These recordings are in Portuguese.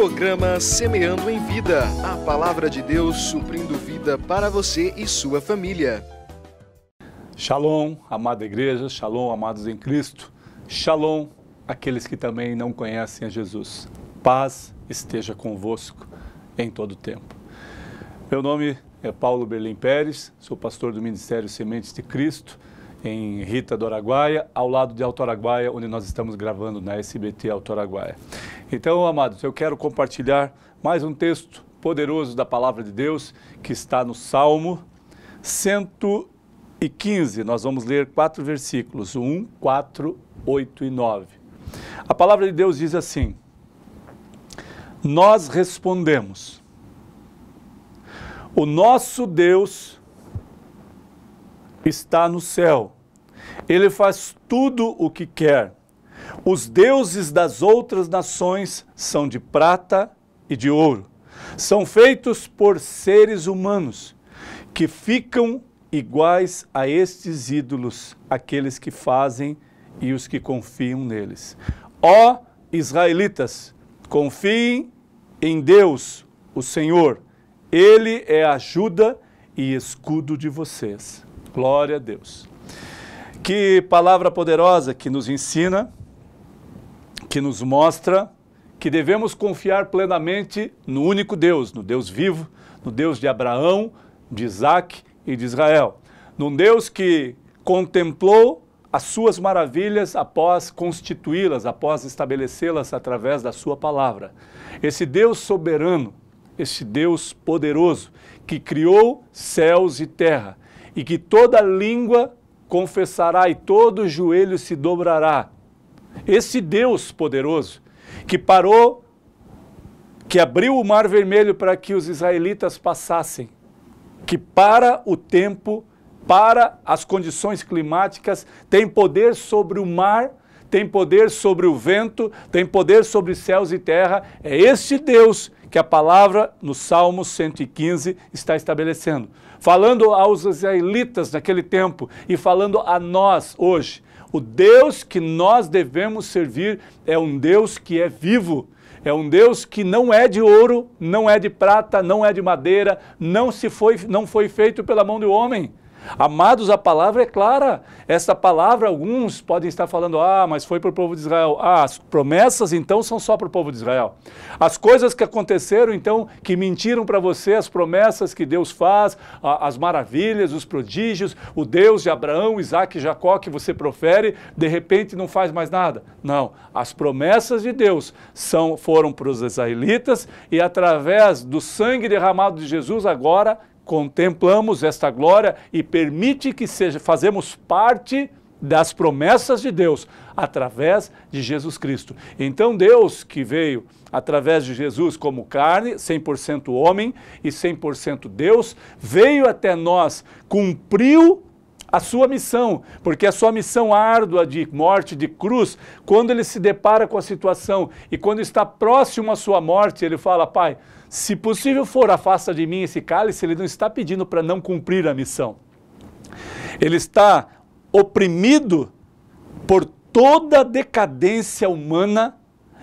Programa Semeando em Vida, a palavra de Deus suprindo vida para você e sua família. Shalom, amada igreja, shalom, amados em Cristo, shalom, aqueles que também não conhecem a Jesus. Paz esteja convosco em todo o tempo. Meu nome é Paulo Berlim Pérez, sou pastor do Ministério Sementes de Cristo, em Rita do Araguaia, ao lado de Alto Araguaia, onde nós estamos gravando na SBT Alto Araguaia. Então, amados, eu quero compartilhar mais um texto poderoso da Palavra de Deus, que está no Salmo 115. Nós vamos ler 4 versículos, 1, 4, 8 e 9. A Palavra de Deus diz assim: nós respondemos, o nosso Deus está no céu, Ele faz tudo o que quer. Os deuses das outras nações são de prata e de ouro. São feitos por seres humanos, que ficam iguais a estes ídolos, aqueles que fazem e os que confiam neles. Ó israelitas, confiem em Deus, o Senhor. Ele é a ajuda e escudo de vocês. Glória a Deus. Que palavra poderosa que nos ensina, que nos mostra que devemos confiar plenamente no único Deus, no Deus vivo, no Deus de Abraão, de Isaac e de Israel. Num Deus que contemplou as suas maravilhas após constituí-las, após estabelecê-las através da sua palavra. Esse Deus soberano, esse Deus poderoso, que criou céus e terra, e que toda língua confessará e todo joelho se dobrará. Esse Deus poderoso que parou, que abriu o Mar Vermelho para que os israelitas passassem, que para o tempo, para as condições climáticas, tem poder sobre o mar, tem poder sobre o vento, tem poder sobre céus e terra. É este Deus que a palavra no Salmo 115 está estabelecendo. Falando aos israelitas naquele tempo e falando a nós hoje. O Deus que nós devemos servir é um Deus que é vivo. É um Deus que não é de ouro, não é de prata, não é de madeira, não foi feito pela mão do homem. Amados, a palavra é clara. Essa palavra, alguns podem estar falando, mas foi para o povo de Israel. As promessas, então, são só para o povo de Israel. As coisas que aconteceram, então, que mentiram para você, as promessas que Deus faz, as maravilhas, os prodígios, o Deus de Abraão, Isaac e Jacó que você profere, de repente não faz mais nada. Não, as promessas de Deus foram para os israelitas e através do sangue derramado de Jesus agora, contemplamos esta glória e permite que fazemos parte das promessas de Deus através de Jesus Cristo. Então Deus que veio através de Jesus como carne, 100% homem e 100% Deus, veio até nós, cumpriu a sua missão, porque a sua missão árdua de morte, de cruz, quando ele se depara com a situação e quando está próximo à sua morte, ele fala, Pai, se possível for, afasta de mim esse cálice. Ele não está pedindo para não cumprir a missão. Ele está oprimido por toda a decadência humana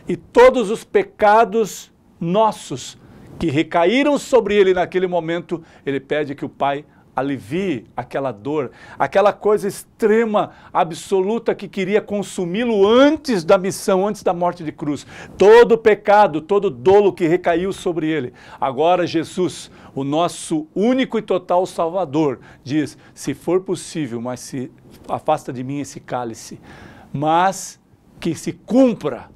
e todos os pecados nossos que recaíram sobre ele naquele momento. Ele pede que o Pai alivie aquela dor, aquela coisa extrema, absoluta que queria consumi-lo antes da missão, antes da morte de cruz. Todo o pecado, todo o dolo que recaiu sobre ele. Agora Jesus, o nosso único e total Salvador, diz, se for possível, mas se afasta de mim esse cálice, mas que se cumpra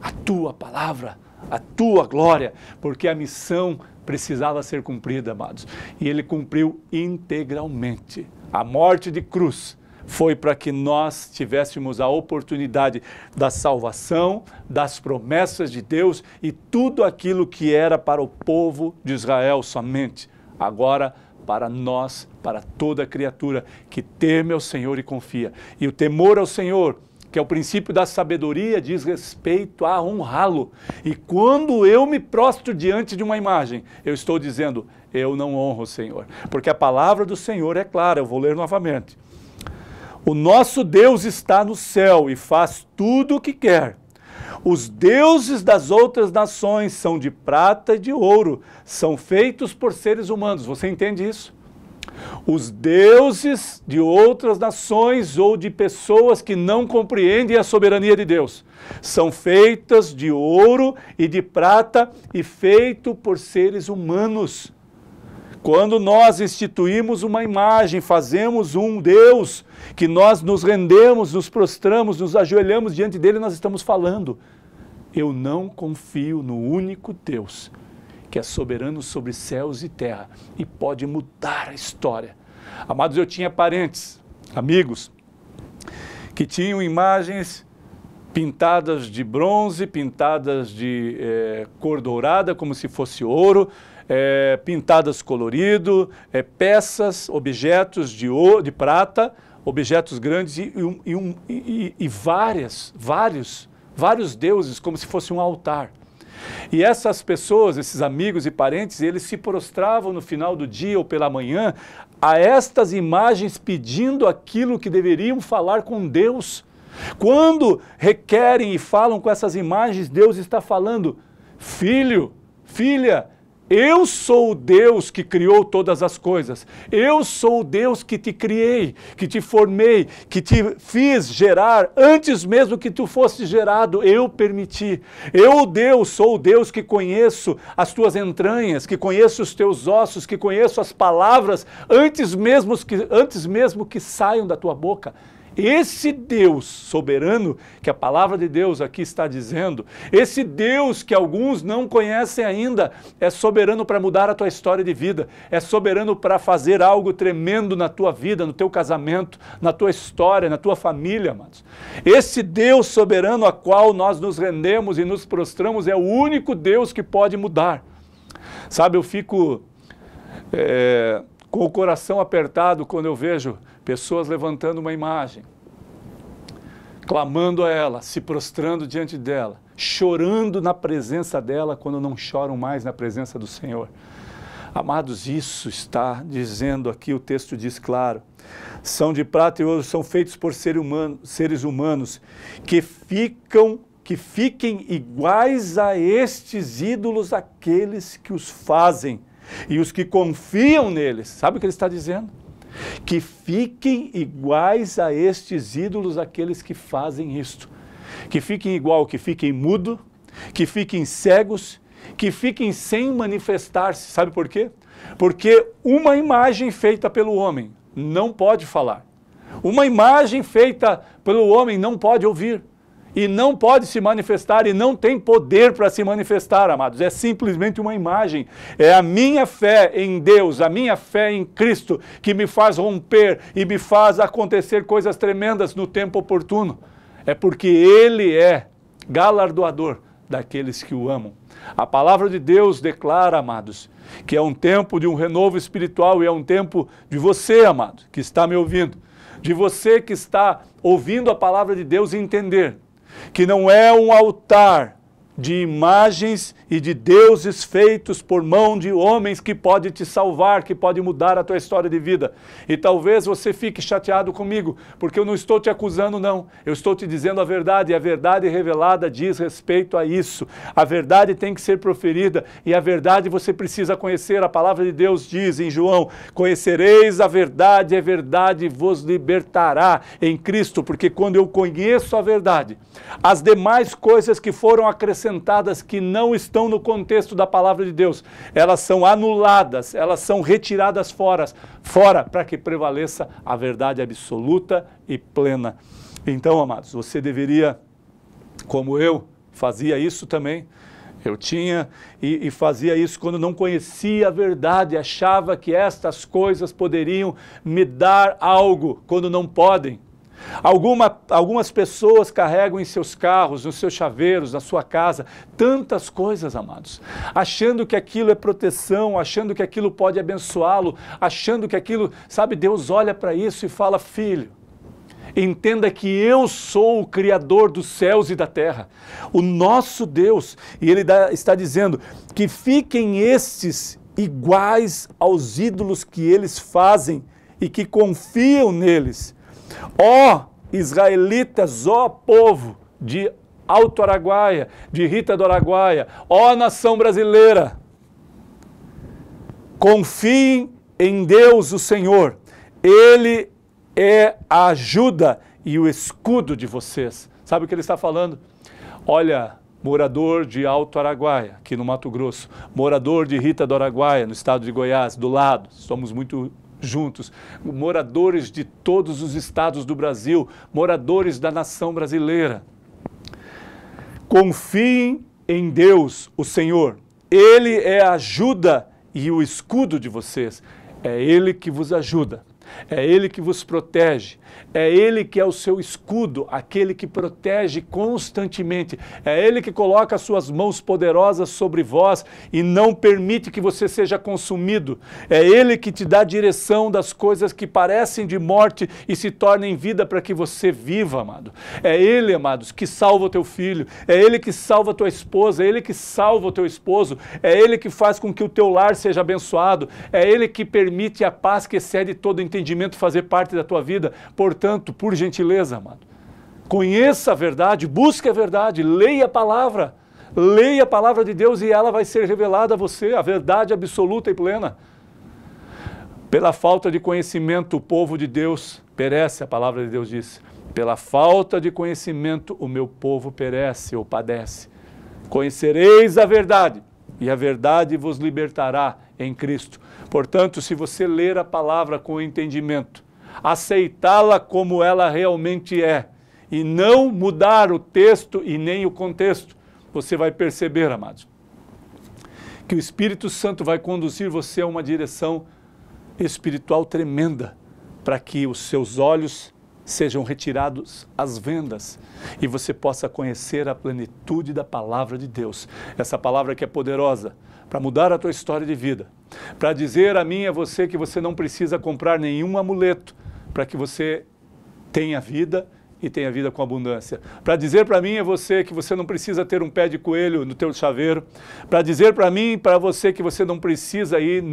a tua palavra, a tua glória, porque a missão precisava ser cumprida, amados. E ele cumpriu integralmente. A morte de cruz foi para que nós tivéssemos a oportunidade da salvação, das promessas de Deus e tudo aquilo que era para o povo de Israel somente. Agora, para nós, para toda criatura que teme ao Senhor e confia. E o temor ao Senhor, que é o princípio da sabedoria, diz respeito a honrá-lo. E quando eu me prostro diante de uma imagem, eu estou dizendo, eu não honro o Senhor. Porque a palavra do Senhor é clara, eu vou ler novamente. O nosso Deus está no céu e faz tudo o que quer. Os deuses das outras nações são de prata e de ouro, são feitos por seres humanos. Você entende isso? Os deuses de outras nações ou de pessoas que não compreendem a soberania de Deus são feitas de ouro e de prata e feito por seres humanos. Quando nós instituímos uma imagem, fazemos um Deus, que nós nos rendemos, nos prostramos, nos ajoelhamos diante dele, nós estamos falando: eu não confio no único Deus, que é soberano sobre céus e terra e pode mudar a história. Amados, eu tinha parentes, amigos, que tinham imagens pintadas de bronze, pintadas de cor dourada, como se fosse ouro, pintadas colorido, peças, objetos de ouro, de prata, objetos grandes e vários deuses, como se fosse um altar. E essas pessoas, esses amigos e parentes, eles se prostravam no final do dia ou pela manhã a estas imagens pedindo aquilo que deveriam falar com Deus. Quando requerem e falam com essas imagens, Deus está falando: filho, filha, eu sou o Deus que criou todas as coisas. Eu sou o Deus que te criei, que te formei, que te fiz gerar antes mesmo que tu fosse gerado. Eu permiti. Eu, Deus, sou o Deus que conheço as tuas entranhas, que conheço os teus ossos, que conheço as palavras antes mesmo que saiam da tua boca. Esse Deus soberano, que a palavra de Deus aqui está dizendo, esse Deus que alguns não conhecem ainda, é soberano para mudar a tua história de vida, é soberano para fazer algo tremendo na tua vida, no teu casamento, na tua história, na tua família, amados. Esse Deus soberano a qual nós nos rendemos e nos prostramos é o único Deus que pode mudar. Sabe, eu fico com o coração apertado quando eu vejo pessoas levantando uma imagem, clamando a ela, se prostrando diante dela, chorando na presença dela quando não choram mais na presença do Senhor. Amados, isso está dizendo aqui, o texto diz claro: são de prata e ouro, são feitos por seres humanos que fiquem iguais a estes ídolos, aqueles que os fazem e os que confiam neles. Sabe o que ele está dizendo? Que fiquem iguais a estes ídolos, aqueles que fazem isto. Que fiquem igual, que fiquem mudo, que fiquem cegos, que fiquem sem manifestar-se. Sabe por quê? Porque uma imagem feita pelo homem não pode falar. Uma imagem feita pelo homem não pode ouvir. E não pode se manifestar e não tem poder para se manifestar, amados. É simplesmente uma imagem. É a minha fé em Deus, a minha fé em Cristo, que me faz romper e me faz acontecer coisas tremendas no tempo oportuno. É porque Ele é galardoador daqueles que o amam. A palavra de Deus declara, amados, que é um tempo de um renovo espiritual e é um tempo de você, amado, que está me ouvindo, de você que está ouvindo a palavra de Deus e entender que não é um altar de imagens e de deuses feitos por mão de homens que pode te salvar, que pode mudar a tua história de vida. E talvez você fique chateado comigo, porque eu não estou te acusando, não. Eu estou te dizendo a verdade, e a verdade revelada diz respeito a isso. A verdade tem que ser proferida, e a verdade você precisa conhecer. A palavra de Deus diz em João: conhecereis a verdade vos libertará em Cristo, porque quando eu conheço a verdade, as demais coisas que foram acrescentadas, que não estão no contexto da palavra de Deus, elas são anuladas, elas são retiradas fora para que prevaleça a verdade absoluta e plena. Então, amados, você deveria, como eu, fazia isso também. Eu tinha e fazia isso quando não conhecia a verdade, achava que estas coisas poderiam me dar algo, quando não podem. Algumas pessoas carregam em seus carros, nos seus chaveiros, na sua casa, tantas coisas, amados, achando que aquilo é proteção, achando que aquilo pode abençoá-lo, achando que aquilo, sabe, Deus olha para isso e fala: filho, entenda que eu sou o Criador dos céus e da terra, o nosso Deus, e Ele está dizendo que fiquem estes iguais aos ídolos que eles fazem e que confiam neles. Ó israelitas, ó povo de Alto Araguaia, de Rita do Araguaia, ó nação brasileira, confiem em Deus o Senhor, Ele é a ajuda e o escudo de vocês. Sabe o que ele está falando? Olha, morador de Alto Araguaia, aqui no Mato Grosso, morador de Rita do Araguaia, no estado de Goiás, do lado, somos muito juntos, moradores de todos os estados do Brasil, moradores da nação brasileira. Confiem em Deus, o Senhor. Ele é a ajuda e o escudo de vocês. É Ele que vos ajuda. É Ele que vos protege, é Ele que é o seu escudo, aquele que protege constantemente, é Ele que coloca as suas mãos poderosas sobre vós e não permite que você seja consumido, é Ele que te dá a direção das coisas que parecem de morte e se tornem vida para que você viva, amado. É Ele, amados, que salva o teu filho, é Ele que salva a tua esposa, é Ele que salva o teu esposo, é Ele que faz com que o teu lar seja abençoado, é Ele que permite a paz que excede todo entendimento fazer parte da tua vida. Portanto, por gentileza, amado, conheça a verdade, busque a verdade, leia a palavra de Deus e ela vai ser revelada a você, a verdade absoluta e plena. Pela falta de conhecimento, o povo de Deus perece, a palavra de Deus diz. Pela falta de conhecimento, o meu povo perece ou padece. Conhecereis a verdade, e a verdade vos libertará em Cristo. Portanto, se você ler a palavra com entendimento, aceitá-la como ela realmente é, e não mudar o texto e nem o contexto, você vai perceber, amados, que o Espírito Santo vai conduzir você a uma direção espiritual tremenda, para que os seus olhos sejam retirados as vendas e você possa conhecer a plenitude da palavra de Deus. Essa palavra que é poderosa para mudar a tua história de vida, para dizer a mim e a você que você não precisa comprar nenhum amuleto para que você tenha vida e tenha vida com abundância. Para dizer para mim e a você que você não precisa ter um pé de coelho no teu chaveiro. Para dizer para mim e para você que você não precisa ir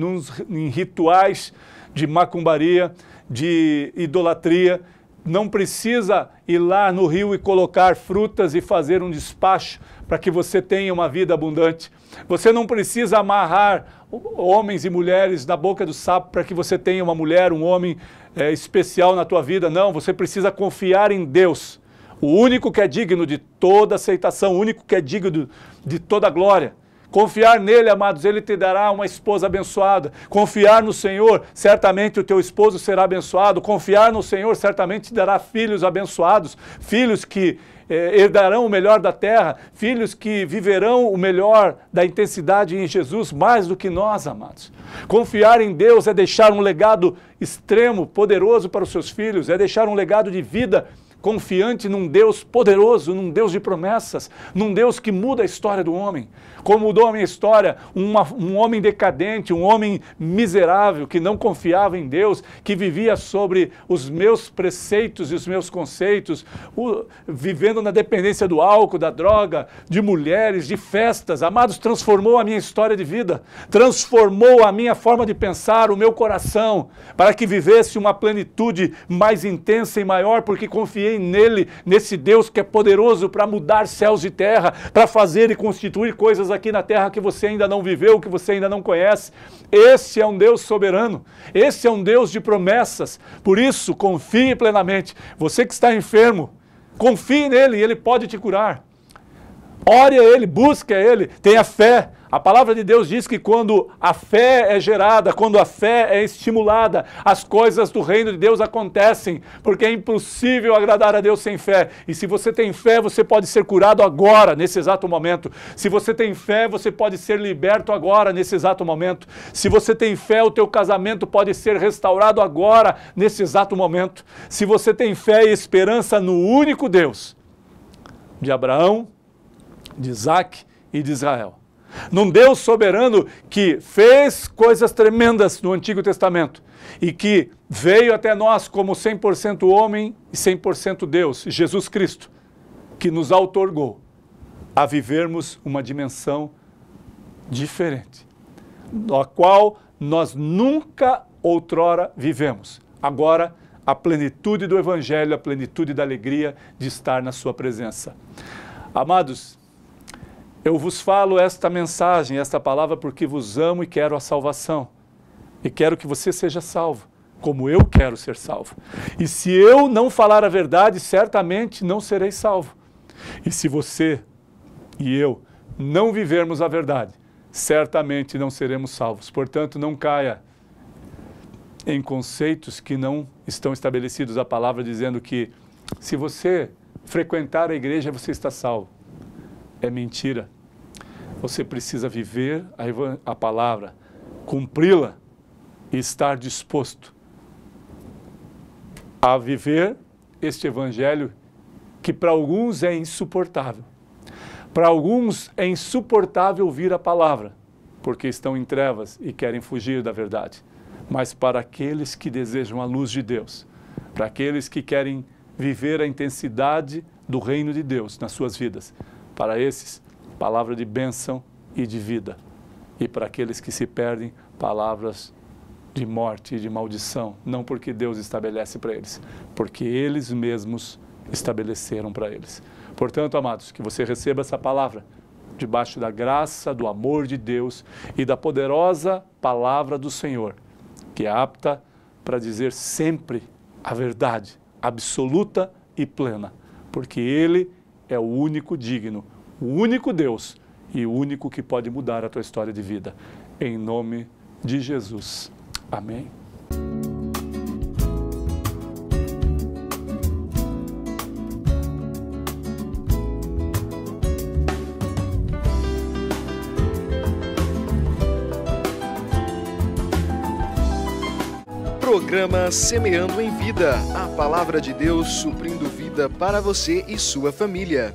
em rituais de macumbaria, de idolatria. Não precisa ir lá no rio e colocar frutas e fazer um despacho para que você tenha uma vida abundante. Você não precisa amarrar homens e mulheres na boca do sapo para que você tenha uma mulher, um homem especial na tua vida. Não, você precisa confiar em Deus, o único que é digno de toda aceitação, o único que é digno de toda glória. Confiar nele, amados, ele te dará uma esposa abençoada. Confiar no Senhor, certamente o teu esposo será abençoado. Confiar no Senhor, certamente te dará filhos abençoados, filhos que herdarão o melhor da terra, filhos que viverão o melhor da intensidade em Jesus, mais do que nós, amados. Confiar em Deus é deixar um legado extremo, poderoso para os seus filhos, é deixar um legado de vida confiante num Deus poderoso, num Deus de promessas, num Deus que muda a história do homem. Como mudou a minha história, um homem decadente, um homem miserável, que não confiava em Deus, que vivia sobre os meus preceitos e os meus conceitos, vivendo na dependência do álcool, da droga, de mulheres, de festas. Amados, transformou a minha história de vida, transformou a minha forma de pensar, o meu coração, para que vivesse uma plenitude mais intensa e maior, porque confiei nele, nesse Deus que é poderoso para mudar céus e terra, para fazer e constituir coisas aqui na terra que você ainda não viveu, que você ainda não conhece. Esse é um Deus soberano, esse é um Deus de promessas. Por isso, confie plenamente. Você que está enfermo, confie nele e ele pode te curar. Ore a ele, busque a ele, tenha fé. A palavra de Deus diz que quando a fé é gerada, quando a fé é estimulada, as coisas do reino de Deus acontecem, porque é impossível agradar a Deus sem fé. E se você tem fé, você pode ser curado agora, nesse exato momento. Se você tem fé, você pode ser liberto agora, nesse exato momento. Se você tem fé, o teu casamento pode ser restaurado agora, nesse exato momento. Se você tem fé e esperança no único Deus, de Abraão, de Isaac e de Israel. Num Deus soberano que fez coisas tremendas no Antigo Testamento e que veio até nós como 100% homem e 100% Deus, Jesus Cristo, que nos outorgou a vivermos uma dimensão diferente, na qual nós nunca outrora vivemos. Agora, a plenitude do Evangelho, a plenitude da alegria de estar na sua presença. Amados, eu vos falo esta mensagem, esta palavra, porque vos amo e quero a salvação. E quero que você seja salvo, como eu quero ser salvo. E se eu não falar a verdade, certamente não serei salvo. E se você e eu não vivermos a verdade, certamente não seremos salvos. Portanto, não caia em conceitos que não estão estabelecidos a palavra, dizendo que se você frequentar a igreja, você está salvo. É mentira. Você precisa viver a palavra, cumpri-la e estar disposto a viver este evangelho que para alguns é insuportável. Para alguns é insuportável ouvir a palavra, porque estão em trevas e querem fugir da verdade. Mas para aqueles que desejam a luz de Deus, para aqueles que querem viver a intensidade do reino de Deus nas suas vidas, para esses, palavra de bênção e de vida. E para aqueles que se perdem, palavras de morte e de maldição, não porque Deus estabelece para eles, porque eles mesmos estabeleceram para eles. Portanto, amados, que você receba essa palavra debaixo da graça, do amor de Deus e da poderosa palavra do Senhor, que é apta para dizer sempre a verdade absoluta e plena, porque Ele é o único digno, o único Deus e o único que pode mudar a tua história de vida. Em nome de Jesus. Amém. Programa Semeando em Vida, a palavra de Deus suprindo vida para você e sua família.